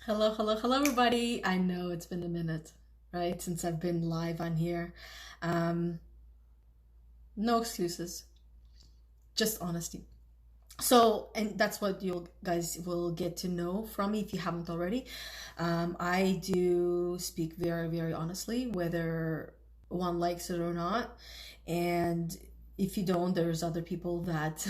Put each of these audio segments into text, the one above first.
Hello, hello, hello, everybody. I know it's been a minute, right, since I've been live on here. Um, no excuses, just honesty. So, and that's what you guys will get to know from me if you haven't already. I do speak very, very honestly, whether one likes it or not. And if you don't, there's other people that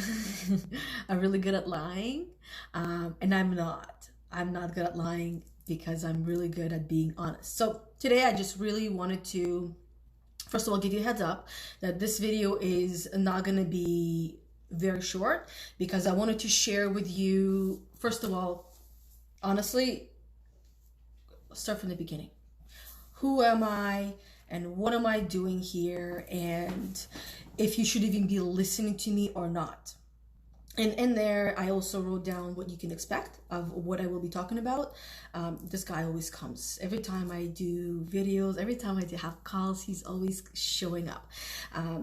are really good at lying. And I'm not. I'm not good at lying because I'm really good at being honest. So today I just really wanted to, first of all, give you a heads up that this video is not going to be very short because I wanted to share with you, first of all, honestly, start from the beginning. Who am I and what am I doing here, and if you should even be listening to me or not. And in there, I also wrote down what you can expect of what I will be talking about. This guy always comes. Every time I do videos, every time I do have calls, he's always showing up.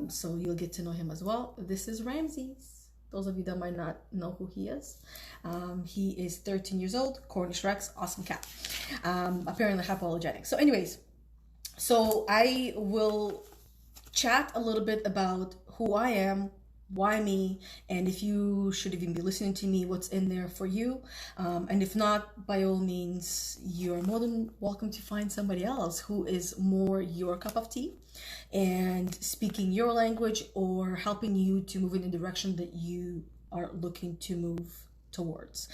So you'll get to know him as well. This is Ramses. Those of you that might not know who he is. He is 13 years old, Cornish Rex, awesome cat. Apparently hypoallergenic. So anyways, so I will chat a little bit about who I am, why me, and if you should even be listening to me, what's in there for you. And if not, by all means, you're more than welcome to find somebody else who is more your cup of tea and speaking your language or helping you to move in the direction that you are looking to move towards.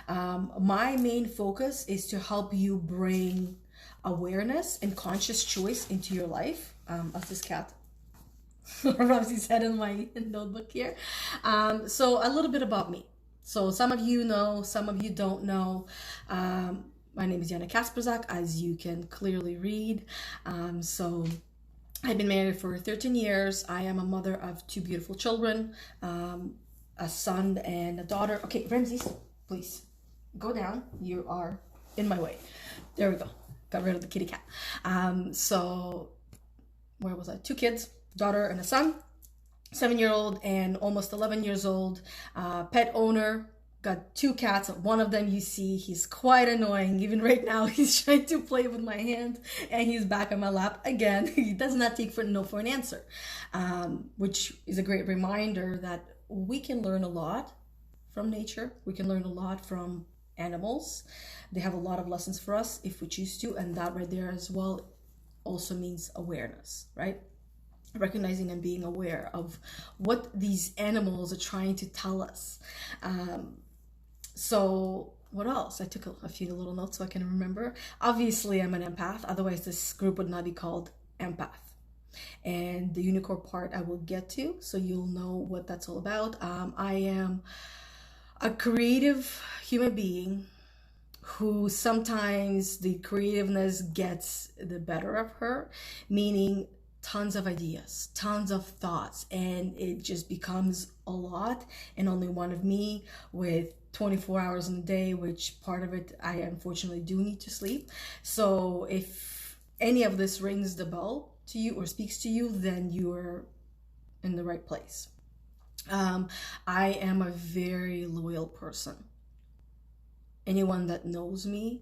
My main focus is to help you bring awareness and conscious choice into your life, as this cat rubs his head in my notebook here. So a little bit about me. So some of you know, some of you don't know. My name is Yana Kasperczak, as you can clearly read. So I've been married for 13 years. I am a mother of two beautiful children, a son and a daughter. Okay, Ramses, please go down. You are in my way. There we go. Got rid of the kitty cat. So where was I? Two kids, daughter and a son, 7-year-old and almost 11 years old. Pet owner, got two cats. One of them you see, he's quite annoying. Even right now, he's trying to play with my hand and he's back on my lap again. He does not take for no for an answer, which is a great reminder that we can learn a lot from nature. We can learn a lot from animals. They have a lot of lessons for us if we choose to, and that right there as well also means awareness, right? Recognizing and being aware of what these animals are trying to tell us. So what else? I took a few little notes so I can remember. Obviously, I'm an empath. Otherwise, this group would not be called empath. And the unicorn part I will get to, so you'll know what that's all about. I am a creative human being who sometimes the creativeness gets the better of her, meaning tons of ideas, tons of thoughts, and it just becomes a lot, and only one of me with 24 hours in a day, which part of it I unfortunately do need to sleep. So if any of this rings the bell to you or speaks to you, then you're in the right place. I am a very loyal person. Anyone that knows me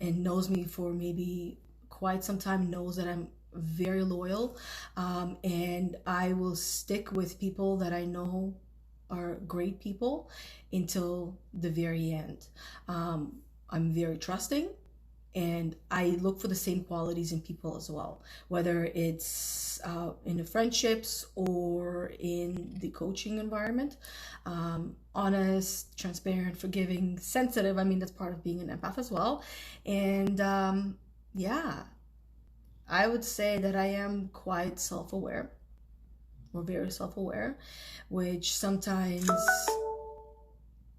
and knows me for maybe quite some time knows that I'm very loyal, and I will stick with people that I know are great people until the very end. I'm very trusting, and I look for the same qualities in people as well, whether it's in the friendships or in the coaching environment. Honest, transparent, forgiving, sensitive. I mean, that's part of being an empath as well. And yeah, I would say that I am quite self-aware, or very self-aware, which sometimes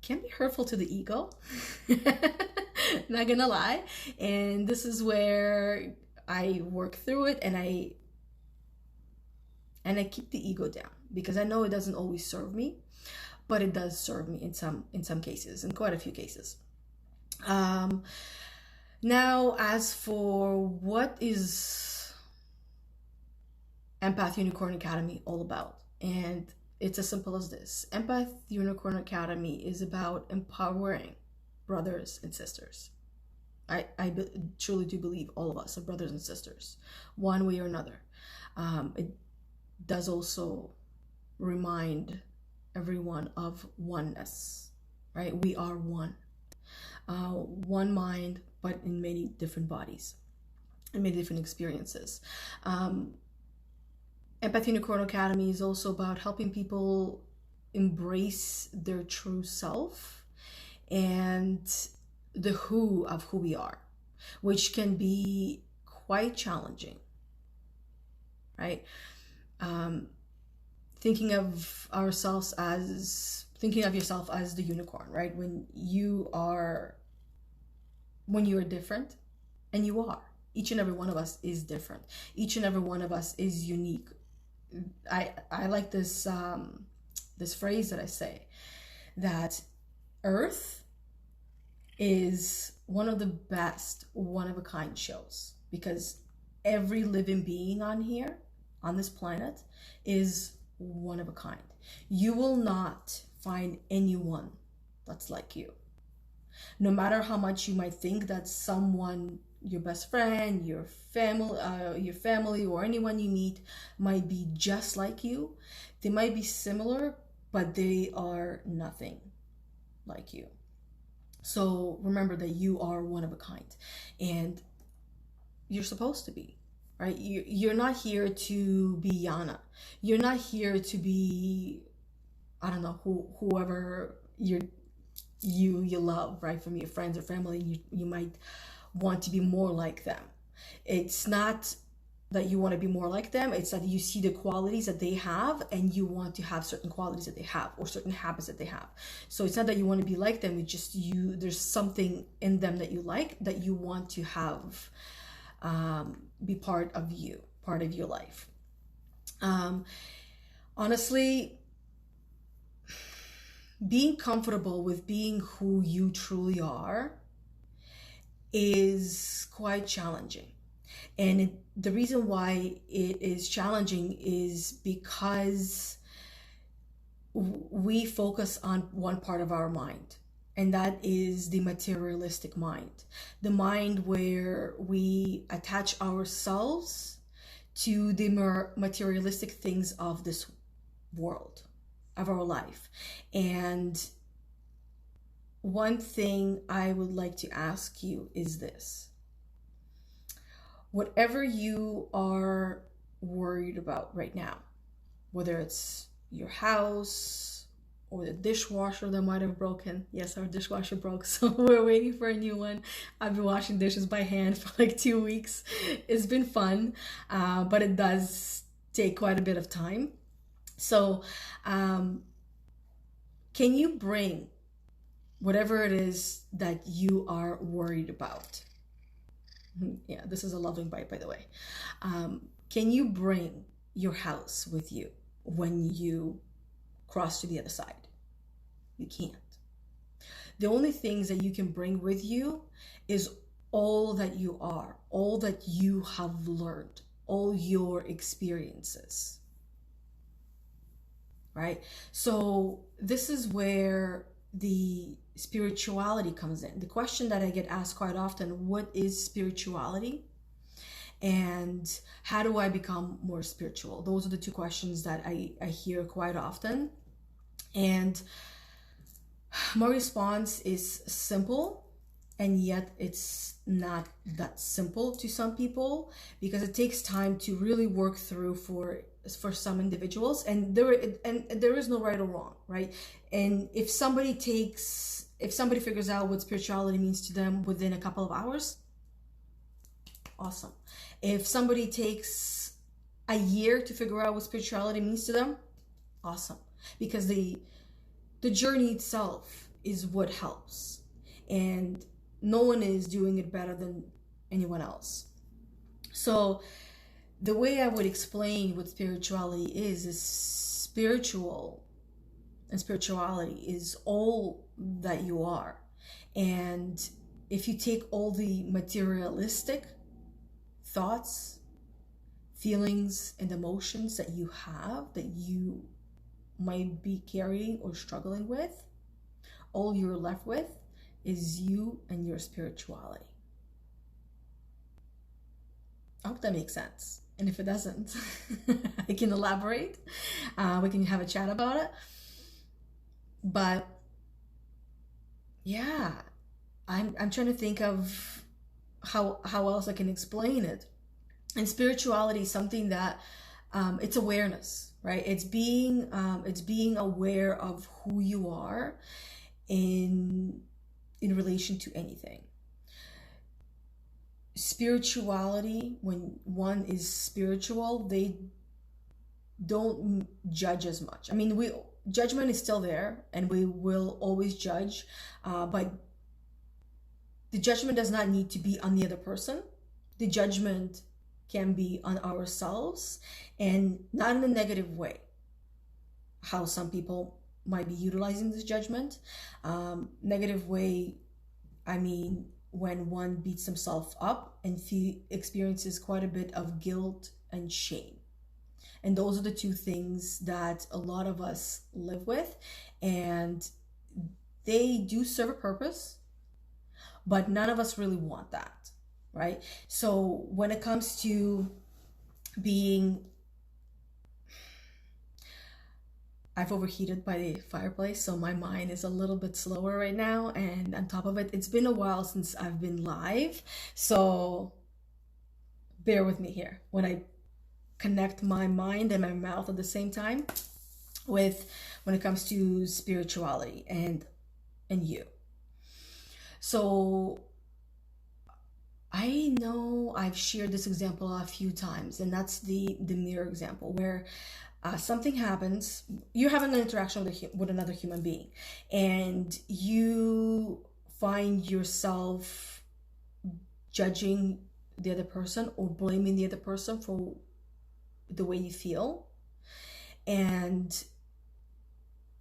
can be hurtful to the ego. Not gonna lie. And this is where I work through it, and I keep the ego down because I know it doesn't always serve me, but it does serve me in some cases, in quite a few cases. Now, as for what is Empath Unicorn Academy all about, and it's as simple as this. Empath Unicorn Academy is about empowering brothers and sisters. truly do believe all of us are brothers and sisters, one way or another. It does also remind everyone of oneness, right? We are one. One mind, but in many different bodies, and many different experiences. Empathy Unicorn Academy is also about helping people embrace their true self and the who of who we are, which can be quite challenging, right? Thinking of yourself as the unicorn, right? When you are different, and you are. Each and every one of us is different. Each and every one of us is unique. I like this this phrase that I say, that Earth is one of the best one-of-a-kind shows, because every living being on here, on this planet, is one of a kind. You will not find anyone that's like you. No matter how much you might think that someone, your best friend, your family, or anyone you meet might be just like you, they might be similar, but they are nothing like you. So remember that you are one of a kind, and you're supposed to be, right? You're not here to be Yana. You're not here to be, I don't know, whoever you love, right? From your friends or family, you might want to be more like them. It's not that you want to be more like them, it's that you see the qualities that they have and you want to have certain qualities that they have, or certain habits that they have. So it's not that you want to be like them, it's just there's something in them that you like, that you want to have be part of you, part of your life. Honestly, being comfortable with being who you truly are is quite challenging. And the reason why it is challenging is because we focus on one part of our mind, and that is the materialistic mind. The mind where we attach ourselves to the more materialistic things of this world, of our life. And one thing I would like to ask you is this: whatever you are worried about right now, whether it's your house or the dishwasher that might have broken. Yes, our dishwasher broke, so we're waiting for a new one. I've been washing dishes by hand for like 2 weeks. It's been fun, but it does take quite a bit of time. So can you bring whatever it is that you are worried about? Yeah, this is a loving bite, by the way. Can you bring your house with you when you cross to the other side? You can't. The only things that you can bring with you is all that you are, all that you have learned, all your experiences, right? So this is where the spirituality comes in. The question that I get asked quite often: what is spirituality? And how do I become more spiritual? Those are the two questions that I hear quite often. And my response is simple, and yet it's not that simple to some people, because it takes time to really work through for some individuals, and there is no right or wrong, right? And if somebody figures out what spirituality means to them within a couple of hours, awesome. If somebody takes a year to figure out what spirituality means to them, awesome. Because the journey itself is what helps, and no one is doing it better than anyone else. So the way I would explain what spirituality is spiritual, and spirituality is all that you are. And if you take all the materialistic thoughts, feelings, and emotions that you have, that you might be carrying or struggling with, all you're left with is you and your spirituality. I hope that makes sense. And if it doesn't, I can elaborate. We can have a chat about it. But yeah, I'm trying to think of how else I can explain it. And spirituality is something that it's awareness, right? It's being aware of who you are in relation to anything. Spirituality, when one is spiritual, they don't judge as much. I mean, judgment is still there, and we will always judge, but the judgment does not need to be on the other person. The judgment can be on ourselves, and not in a negative way, how some people might be utilizing this judgment. Negative way, I mean, when one beats himself up and experiences quite a bit of guilt and shame. And those are the two things that a lot of us live with, and they do serve a purpose, but none of us really want that, right? So when it comes to being, I've overheated by the fireplace, so my mind is a little bit slower right now. And on top of it, it's been a while since I've been live, so bear with me here when I connect my mind and my mouth at the same time with when it comes to spirituality and you. So I know I've shared this example a few times, and that's the mirror example, where something happens, you're having an interaction with another human being, and you find yourself judging the other person or blaming the other person for the way you feel. And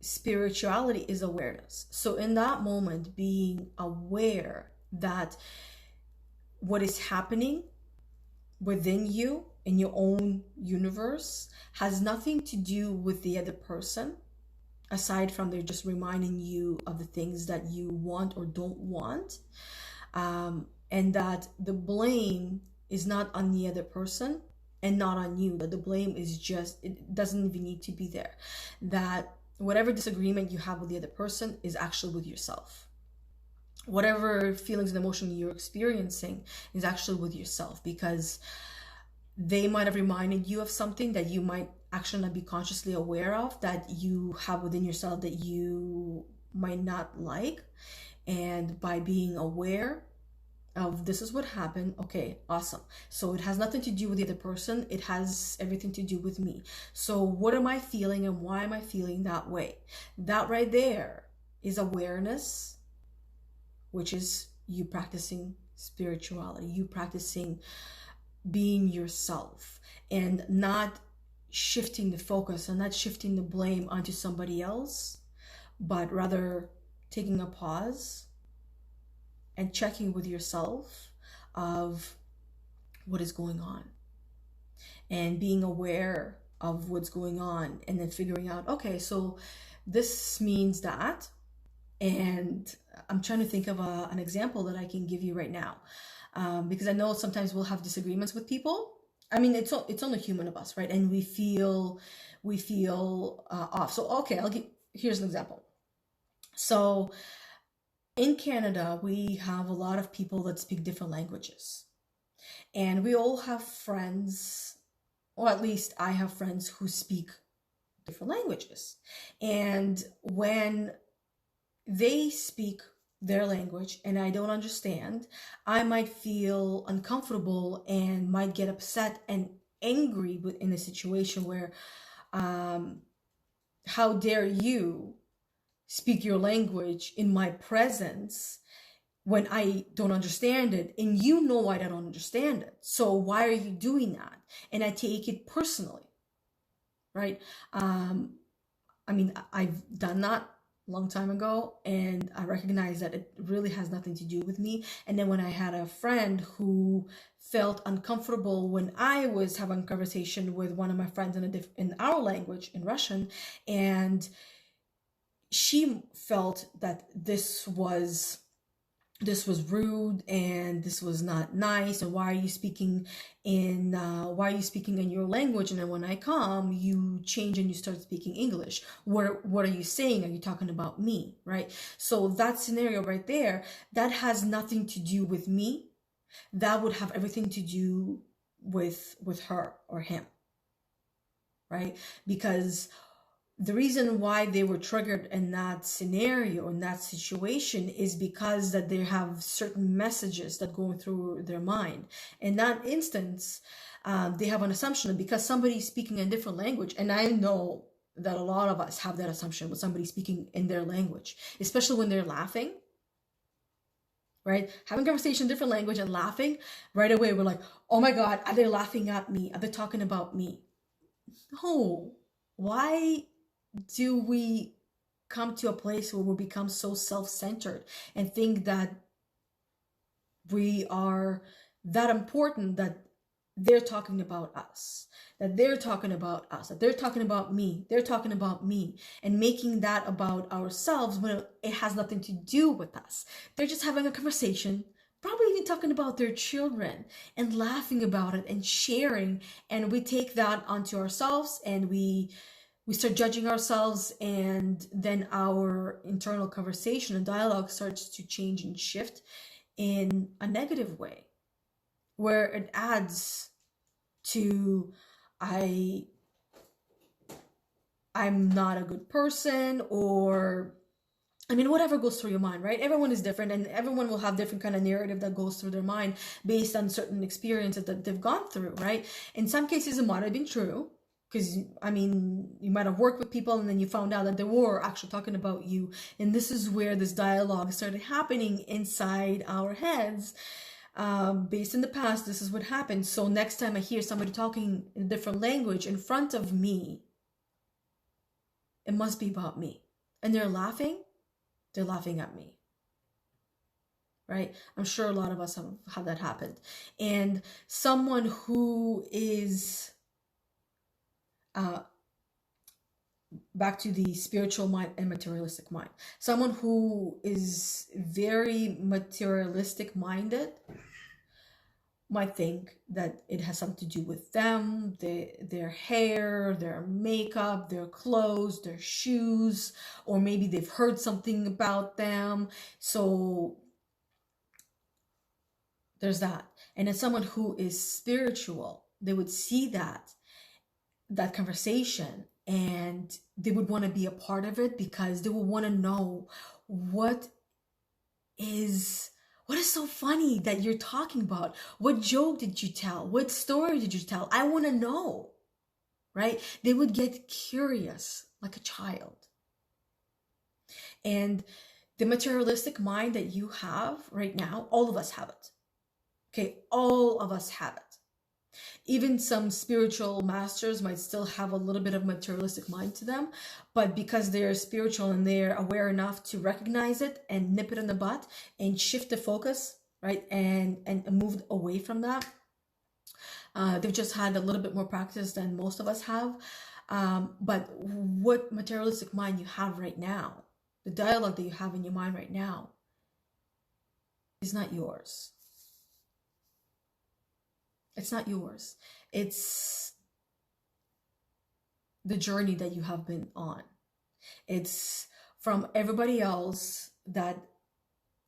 spirituality is awareness. So in that moment, being aware that what is happening within you in your own universe has nothing to do with the other person, aside from they're just reminding you of the things that you want or don't want, and that the blame is not on the other person and not on you, that the blame is just, it doesn't even need to be there, that whatever disagreement you have with the other person is actually with yourself. Whatever feelings and emotions you're experiencing is actually with yourself, because they might have reminded you of something that you might actually not be consciously aware of, that you have within yourself that you might not like. And by being aware of this is what happened, okay, awesome. So it has nothing to do with the other person. It has everything to do with me. So what am I feeling and why am I feeling that way? That right there is awareness, which is you practicing spirituality, you practicing being yourself and not shifting the focus and not shifting the blame onto somebody else, but rather taking a pause and checking with yourself of what is going on and being aware of what's going on, and then figuring out, okay, so this means that. And I'm trying to think of an example that I can give you right now, because I know sometimes we'll have disagreements with people. I mean, it's only human of us, right? And we feel off. So okay, here's an example. So in Canada, we have a lot of people that speak different languages, and we all have friends, or at least I have friends who speak different languages. And when they speak their language and I don't understand, I might feel uncomfortable and might get upset and angry in a situation where, how dare you speak your language in my presence when I don't understand it, and you know I don't understand it. So why are you doing that? And I take it personally, right? I mean, I've done that a long time ago, and I recognize that it really has nothing to do with me. And then when I had a friend who felt uncomfortable when I was having a conversation with one of my friends in our language, in Russian, and she felt that this was this was rude and this was not nice, and why are you speaking in your language, and then when I come you change and you start speaking English. What are you saying? Are you talking about me? Right? So that scenario right there, that has nothing to do with me. That would have everything to do with her or him, right? Because the reason why they were triggered in that scenario, in that situation, is because that they have certain messages that go through their mind. In that instance, they have an assumption that because somebody's speaking a different language, and I know that a lot of us have that assumption with somebody speaking in their language, especially when they're laughing, right? Having conversation in different language and laughing, right away we're like, oh my God, are they laughing at me? Are they talking about me? No. Why do we come to a place where we become so self-centered and think that we are that important, that they're talking about us, that they're talking about us, that they're talking about me, they're talking about me, and making that about ourselves when it has nothing to do with us. They're just having a conversation, probably even talking about their children and laughing about it and sharing, and we take that onto ourselves and we start judging ourselves, and then our internal conversation and dialogue starts to change and shift in a negative way, where it adds to I'm not a good person, or I mean, whatever goes through your mind, right? Everyone is different, and everyone will have different kind of narrative that goes through their mind based on certain experiences that they've gone through, right? In some cases, it might have been true, because I mean, you might have worked with people and then you found out that they were actually talking about you, and this is where this dialogue started happening inside our heads. Based in the past, this is what happened. So next time I hear somebody talking in a different language in front of me, it must be about me, and they're laughing at me, right? I'm sure a lot of us have had that happen. And someone who is back to the spiritual mind and materialistic mind. Someone who is very materialistic minded might think that it has something to do with them, their hair, their makeup, their clothes, their shoes, or maybe they've heard something about them. So there's that. And as someone who is spiritual, they would see that conversation, and they would want to be a part of it, because they would want to know what is so funny that you're talking about. What joke did you tell? What story did you tell? I want to know, right? They would get curious like a child. And the materialistic mind that you have right now, all of us have it. Okay, all of us have it. Even some spiritual masters might still have a little bit of materialistic mind to them, but because they're spiritual and they're aware enough to recognize it and nip it in the butt and shift the focus, right, and move away from that, they've just had a little bit more practice than most of us have. But what materialistic mind you have right now, the dialogue that you have in your mind right now, is not yours. It's not yours. It's the journey that you have been on. It's from everybody else that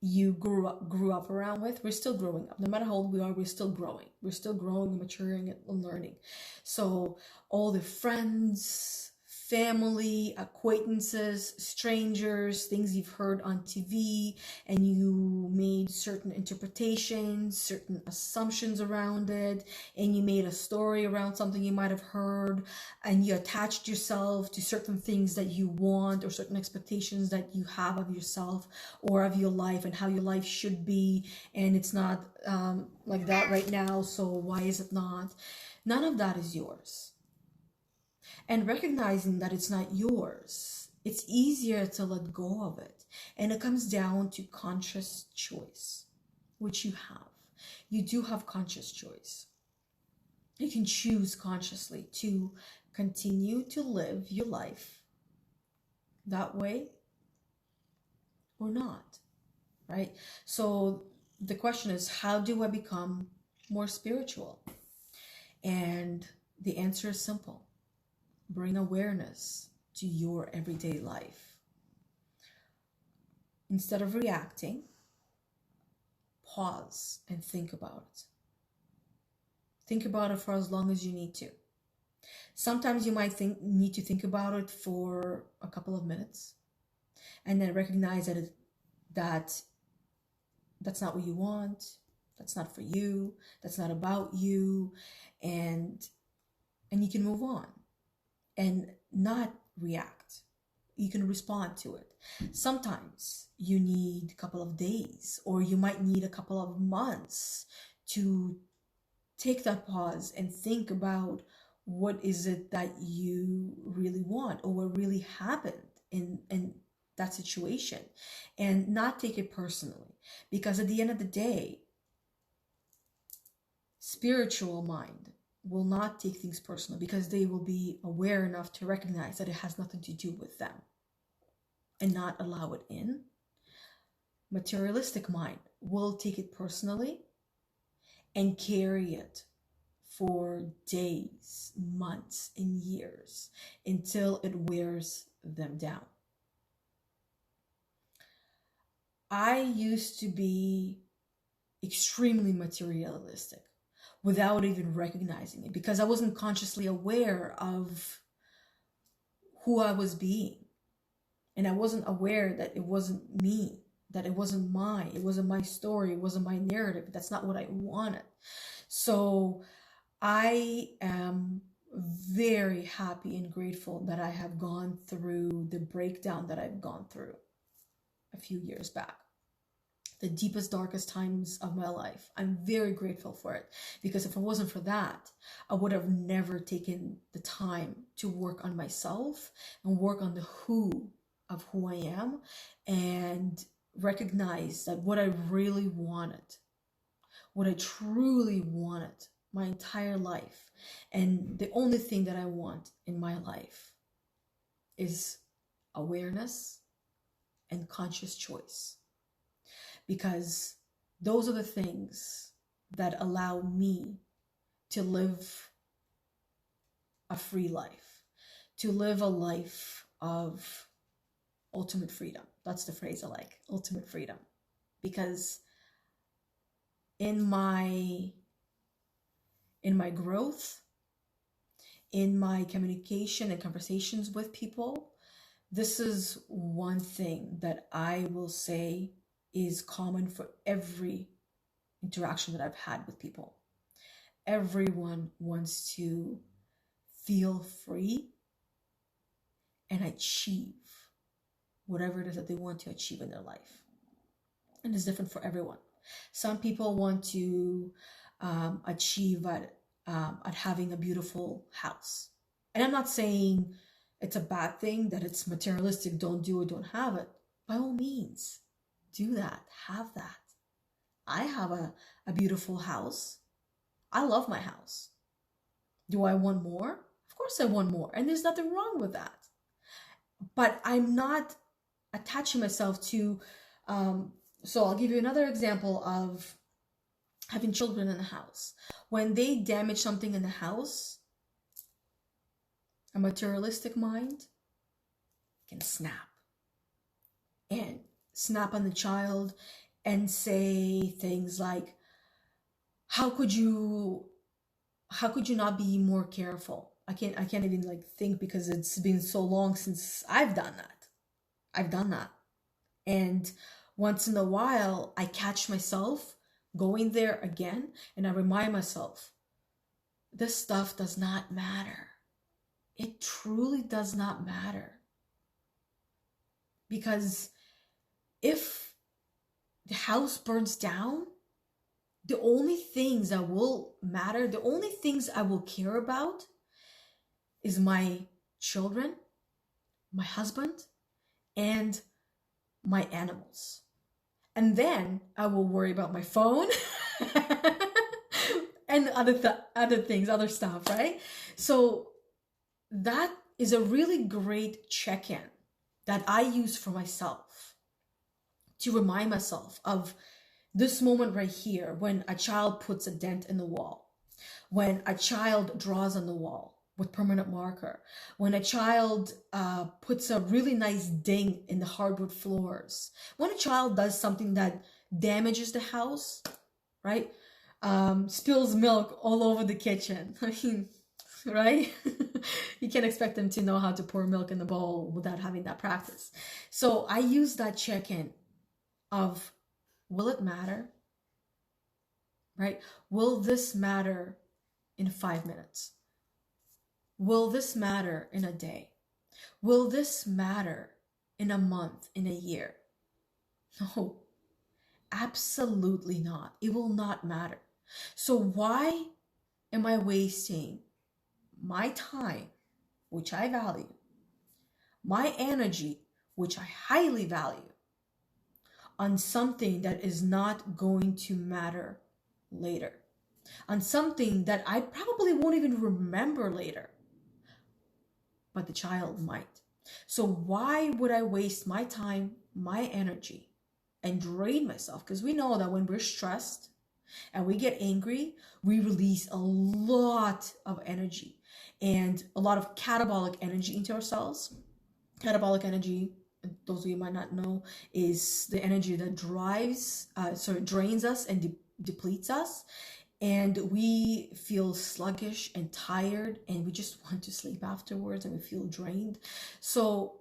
you grew up around with. We're still growing up. No matter how old we are, we're still growing. We're still growing and maturing and learning. So all the friends, family, acquaintances, strangers, things you've heard on TV, and you made certain interpretations, certain assumptions around it, and you made a story around something you might have heard, and you attached yourself to certain things that you want, or certain expectations that you have of yourself or of your life and how your life should be, and it's not like that right now, so why is it not? None of that is yours. And recognizing that it's not yours, it's easier to let go of it. And it comes down to conscious choice, which you have. You do have conscious choice. You can choose consciously to continue to live your life that way or not. right? So the question is, how do I become more spiritual? And the answer is simple. Bring awareness to your everyday life. Instead of reacting, pause and think about it. Think about it for as long as you need to. Sometimes you might need to think about it for a couple of minutes, and then recognize that that's not what you want, that's not for you, that's not about you, and you can move on and not react. You can respond to it. Sometimes you need a couple of days, or you might need a couple of months to take that pause and think about what is it that you really want, or what really happened in that situation, and not take it personally. Because at the end of the day, spiritual mind will not take things personal, because they will be aware enough to recognize that it has nothing to do with them and not allow it in. Materialistic mind will take it personally and carry it for days, months, and years until it wears them down. I used to be extremely materialistic without even recognizing it, because I wasn't consciously aware of who I was being. And I wasn't aware that it wasn't me, that it wasn't mine, it wasn't my story, it wasn't my narrative. That's not what I wanted. So I am very happy and grateful that I have gone through the breakdown that I've gone through a few years back. The deepest, darkest times of my life. I'm very grateful for it, because if it wasn't for that, I would have never taken the time to work on myself and work on the who of who I am, and recognize that what I really wanted, what I truly wanted my entire life, and the only thing that I want in my life is awareness and conscious choice. Because those are the things that allow me to live a free life, to live a life of ultimate freedom. That's the phrase I like, ultimate freedom. Because in my growth, in my communication and conversations with people, this is one thing that I will say is common for every interaction that I've had with people. Everyone wants to feel free and achieve whatever it is that they want to achieve in their life. And it's different for everyone. Some people want to achieve at having a beautiful house. And I'm not saying it's a bad thing, that it's materialistic, don't do it, don't have it. By all means, do that, have that. I have a beautiful house. I love my house. Do I want more? Of course I want more. And there's nothing wrong with that. But I'm not attaching myself to, so I'll give you another example of having children in the house. When they damage something in the house, a materialistic mind can snap on the child and say things like, how could you not be more careful? I can't even think, because it's been so long since I've done that. And once in a while I catch myself going there again, and I remind myself, this stuff does not matter. It truly does not matter. Because if the house burns down, the only things that will matter, the only things I will care about is my children, my husband, and my animals. And then I will worry about my phone and other things, other stuff, right? So that is a really great check-in that I use for myself to remind myself of this moment right here when a child puts a dent in the wall, when a child draws on the wall with permanent marker, when a child puts a really nice ding in the hardwood floors, when a child does something that damages the house, right? Spills milk all over the kitchen. I mean, right? You can't expect them to know how to pour milk in the bowl without having that practice. So I use that check-in of, will it matter? Right? Will this matter in 5 minutes? Will this matter in a day? Will this matter in a month, in a year? No, absolutely not. It will not matter. So why am I wasting my time, which I value, my energy, which I highly value, on something that is not going to matter later, on something that I probably won't even remember later, but the child might? So why would I waste my time, my energy, and drain myself? Because we know that when we're stressed and we get angry, we release a lot of energy and a lot of catabolic energy into ourselves. Catabolic energy, those of you might not know, is the energy that drains us and depletes us, and we feel sluggish and tired, and we just want to sleep afterwards, and we feel drained. So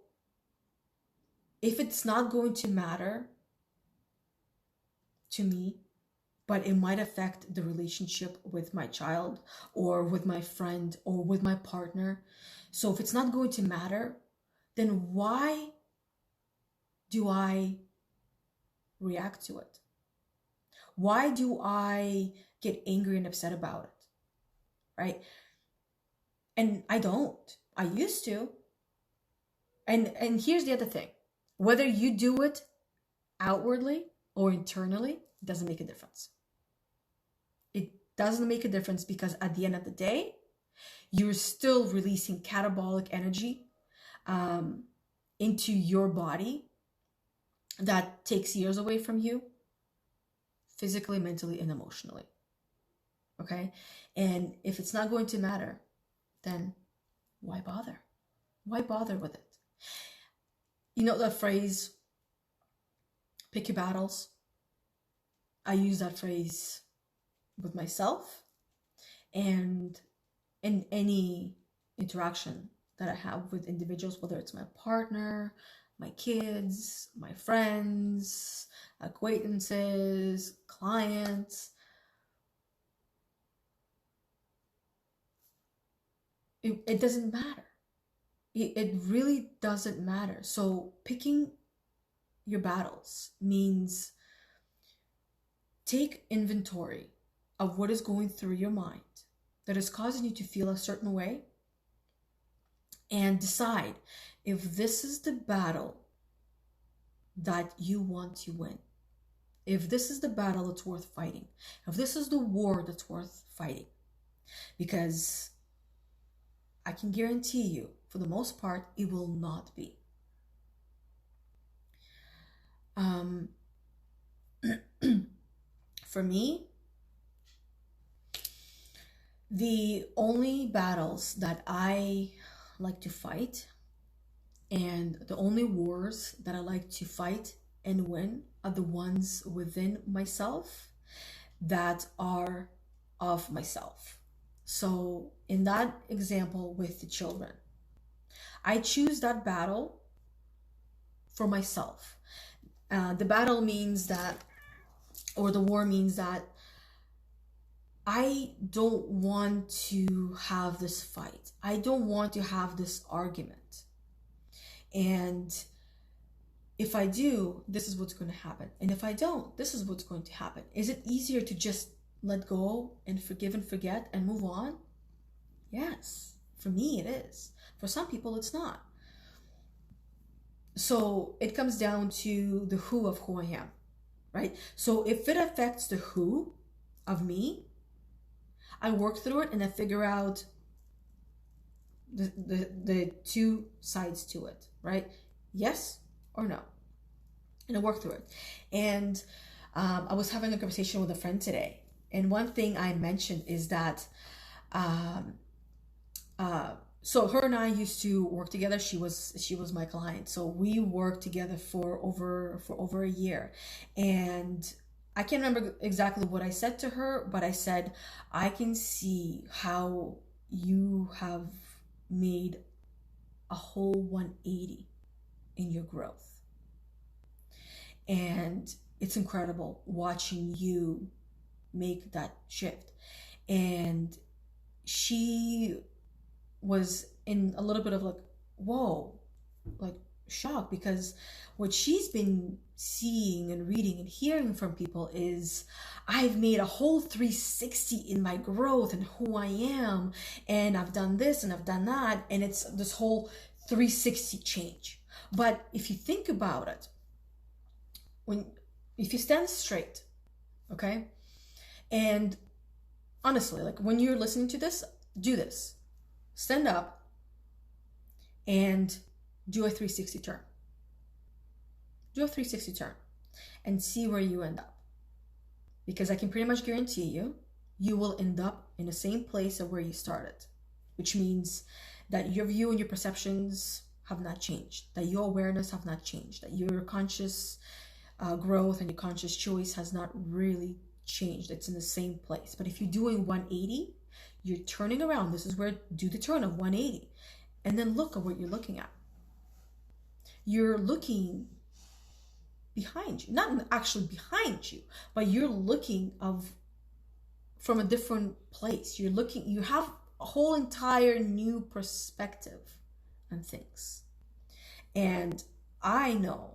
if it's not going to matter to me, but it might affect the relationship with my child or with my friend or with my partner, so if it's not going to matter, then why do I react to it? Why do I get angry and upset about it? Right? And I don't. I used to. And here's the other thing. Whether you do it outwardly or internally, it doesn't make a difference. It doesn't make a difference, because at the end of the day, you're still releasing catabolic energy into your body that takes years away from you, physically, mentally, and emotionally. Okay? And if it's not going to matter, then why bother? Why bother with it? You know that phrase, pick your battles? I use that phrase with myself and in any interaction that I have with individuals, whether it's my partner, my kids, my friends, acquaintances, clients. It doesn't matter. It really doesn't matter. So picking your battles means take inventory of what is going through your mind that is causing you to feel a certain way, and decide if this is the battle that you want to win, if this is the battle that's worth fighting, if this is the war that's worth fighting. Because I can guarantee you, for the most part, it will not be. For me, the only battles that I like to fight, and the only wars that I like to fight and win, are the ones within myself that are of myself. So in that example with the children, I choose that battle for myself. The battle means that, or the war means that, I don't want to have this fight. I don't want to have this argument. And if I do, this is what's going to happen. And if I don't, this is what's going to happen. Is it easier to just let go and forgive and forget and move on? Yes, for me it is. For some people it's not. So it comes down to the who of who I am, right? So if it affects the who of me, I work through it and I figure out the two sides to it, right? Yes or no. and I worked through it. And I was having a conversation with a friend today, and one thing I mentioned is that um, so her and I used to work together. She was my client, so we worked together for over a year. And I can't remember exactly what I said to her, but I said, I can see how you have made a whole 180 in your growth. And it's incredible watching you make that shift. And she was in a little bit of like, whoa, like shock, because what she's been seeing and reading and hearing from people is, I've made a whole 360 in my growth and who I am, and I've done this and I've done that, and it's this whole 360 change. But if you think about it, if you stand straight, okay, and honestly, like when you're listening to this, do this. Stand up and do a 360 turn. Do a 360 turn and see where you end up. Because I can pretty much guarantee you, you will end up in the same place of where you started, which means that your view and your perceptions have not changed, that your awareness have not changed, that your conscious growth and your conscious choice has not really changed. It's in the same place. But if you're doing 180, you're turning around. This is where do the turn of 180. And then look at what you're looking at. You're looking behind you, not actually behind you, but you're looking from a different place. You have a whole entire new perspective on things. And I know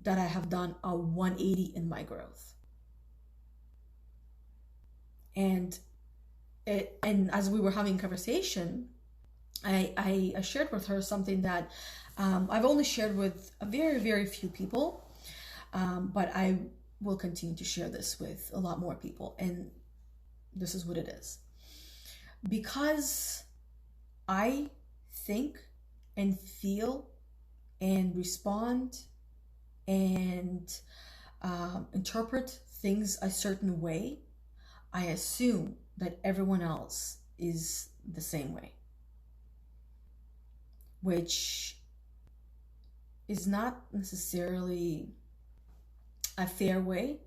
that I have done a 180 in my growth. And as we were having a conversation, I shared with her something that I've only shared with a very, very few people, but I will continue to share this with a lot more people. And this is what it is. Because I think and feel and respond and interpret things a certain way, I assume that everyone else is the same way, which is not necessarily a fair way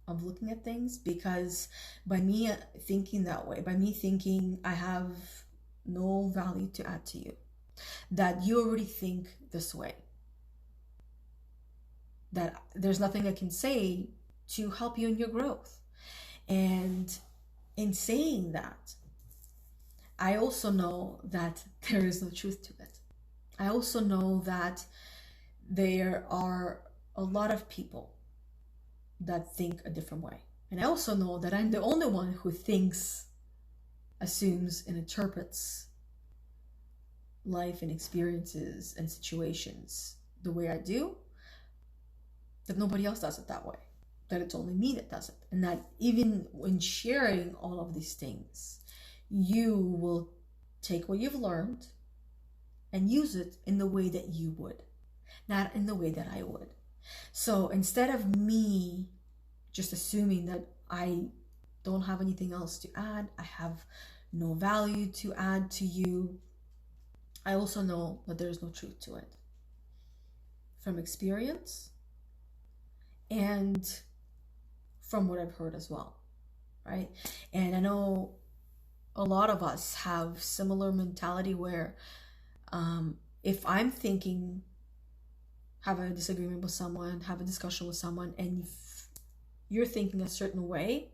of looking at things, because by me thinking that way, by me thinking I have no value to add to you, that you already think this way, that there's nothing I can say to help you in your growth. And in saying that, I also know that there is no truth to it. I also know that there are a lot of people that think a different way. And I also know that I'm the only one who thinks, assumes, and interprets life and experiences and situations the way I do, that nobody else does it that way, that it's only me that does it. And that even when sharing all of these things, you will take what you've learned and use it in the way that you would, not in the way that I would. So instead of me just assuming that I don't have anything else to add, I have no value to add to you, I also know that there's no truth to it. From experience and from what I've heard as well, right? And I know a lot of us have similar mentality where if I'm thinking, have a disagreement with someone, have a discussion with someone, and if you're thinking a certain way,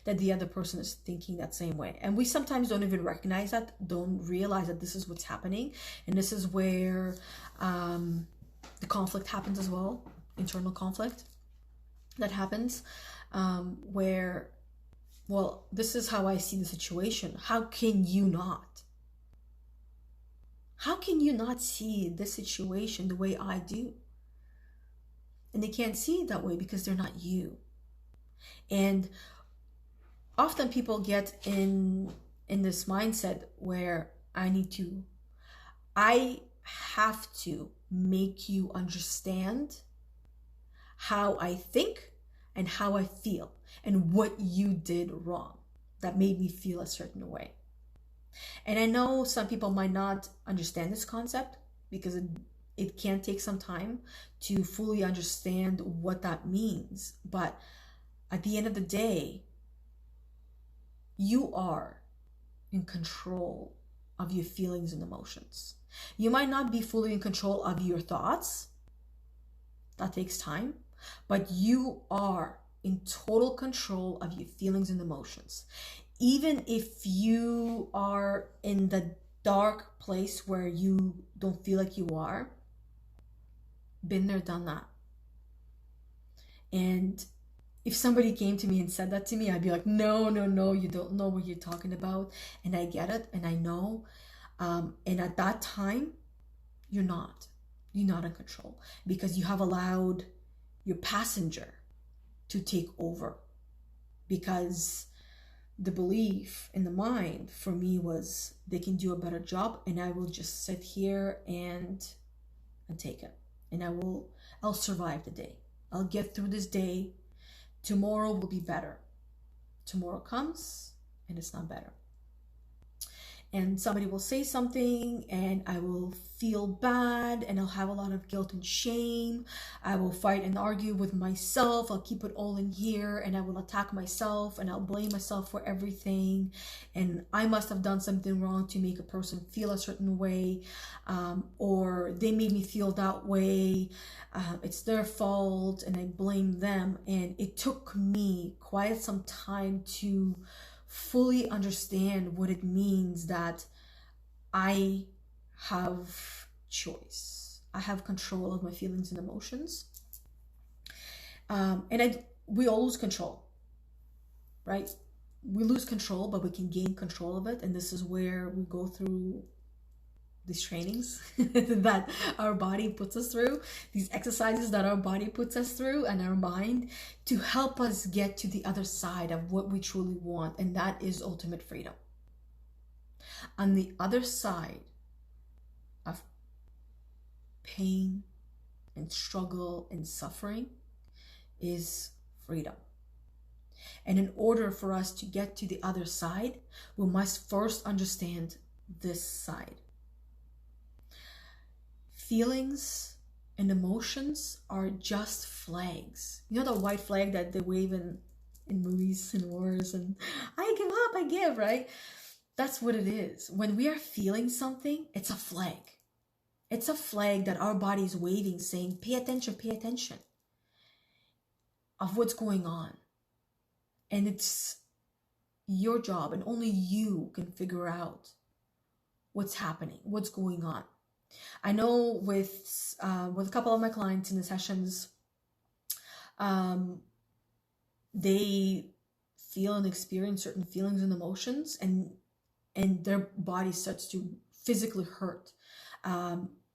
that the other person is thinking that same way. And we sometimes don't even recognize that, don't realize that this is what's happening. And this is where the conflict happens as well, internal conflict that happens, where, well, this is how I see the situation. How can you not? How can you not see this situation the way I do? And they can't see it that way because they're not you. And often people get in this mindset where I have to make you understand how I think and how I feel and what you did wrong that made me feel a certain way. And I know some people might not understand this concept because it can take some time to fully understand what that means. But at the end of the day, you are in control of your feelings and emotions. You might not be fully in control of your thoughts. That takes time. But you are in total control of your feelings and emotions. Even if you are in the dark place where you don't feel like you are, been there, done that. And if somebody came to me and said that to me, I'd be like, no, no, no, you don't know what you're talking about. And I get it, and I know. And at that time, you're not in control because you have allowed your passenger to take over. Because the belief in the mind for me was they can do a better job, and I will just sit here and take it, and I'll survive the day. I'll get through this day. Tomorrow will be better. Tomorrow comes and it's not better. And somebody will say something and I will feel bad and I'll have a lot of guilt and shame. I will fight and argue with myself. I'll keep it all in here and I will attack myself and I'll blame myself for everything. And I must have done something wrong to make a person feel a certain way, or they made me feel that way. It's their fault and I blame them. And it took me quite some time to fully understand what it means that I have choice. I have control of my feelings and emotions. We all lose control, right? We lose control, but we can gain control of it. And this is where we go through these trainings that our body puts us through, these exercises that our body puts us through and our mind to help us get to the other side of what we truly want. And that is ultimate freedom. On the other side of pain and struggle and suffering is freedom. And in order for us to get to the other side, we must first understand this side. Feelings and emotions are just flags. You know the white flag that they wave in movies and wars and I give up, I give, right? That's what it is. When we are feeling something, it's a flag. It's a flag that our body is waving saying, pay attention of what's going on. And it's your job and only you can figure out what's happening, what's going on. I know with a couple of my clients in the sessions, they feel and experience certain feelings and emotions, and their body starts to physically hurt,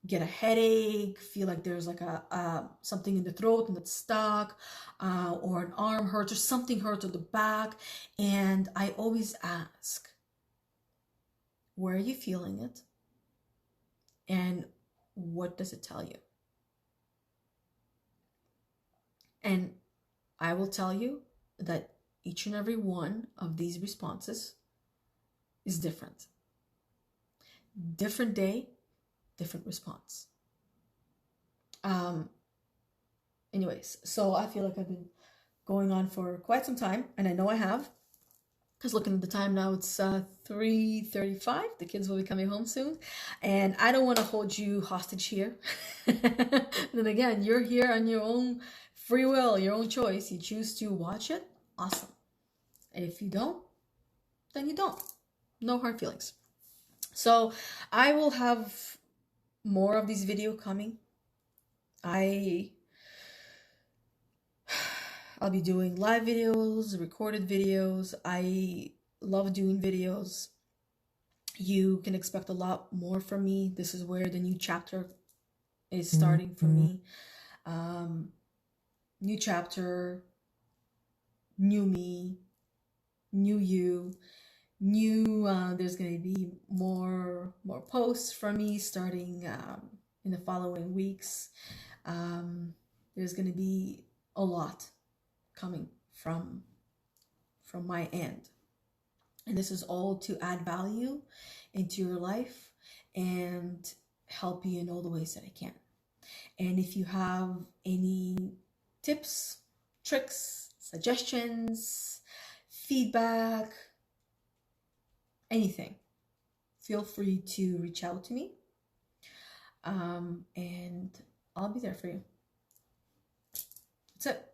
get a headache, feel like there's like a something in the throat and it's stuck, or an arm hurts or something hurts at the back. And I always ask, where are you feeling it? And what does it tell you? And I will tell you that each and every one of these responses is different. Different day, different response. Anyways, so I feel like I've been going on for quite some time, and I know I have. Because looking at the time now, it's 3:35. The kids will be coming home soon. And I don't want to hold you hostage here. Then again, you're here on your own free will, your own choice. You choose to watch it, awesome. If you don't, then you don't. No hard feelings. So I will have more of these videos coming. I'll be doing live videos, recorded videos. I love doing videos. You can expect a lot more from me. This is where the new chapter is starting for me. New chapter, new me, new you, new, there's going to be more posts from me starting in the following weeks. There's going to be a lot coming from my end. And this is all to add value into your life and help you in all the ways that I can. And if you have any tips, tricks, suggestions, feedback, anything, feel free to reach out to me. And I'll be there for you. That's it.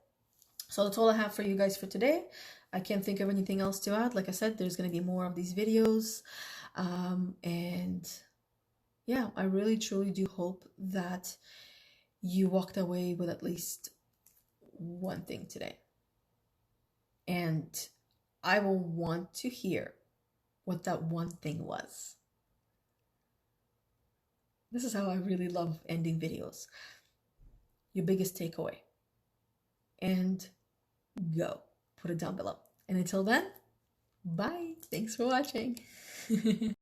So that's all I have for you guys for today. I can't think of anything else to add. Like I said, there's going to be more of these videos. And yeah, I really truly do hope that you walked away with at least one thing today. And I will want to hear what that one thing was. This is how I really love ending videos. Your biggest takeaway. And go. Put it down below. And until then, bye. Thanks for watching.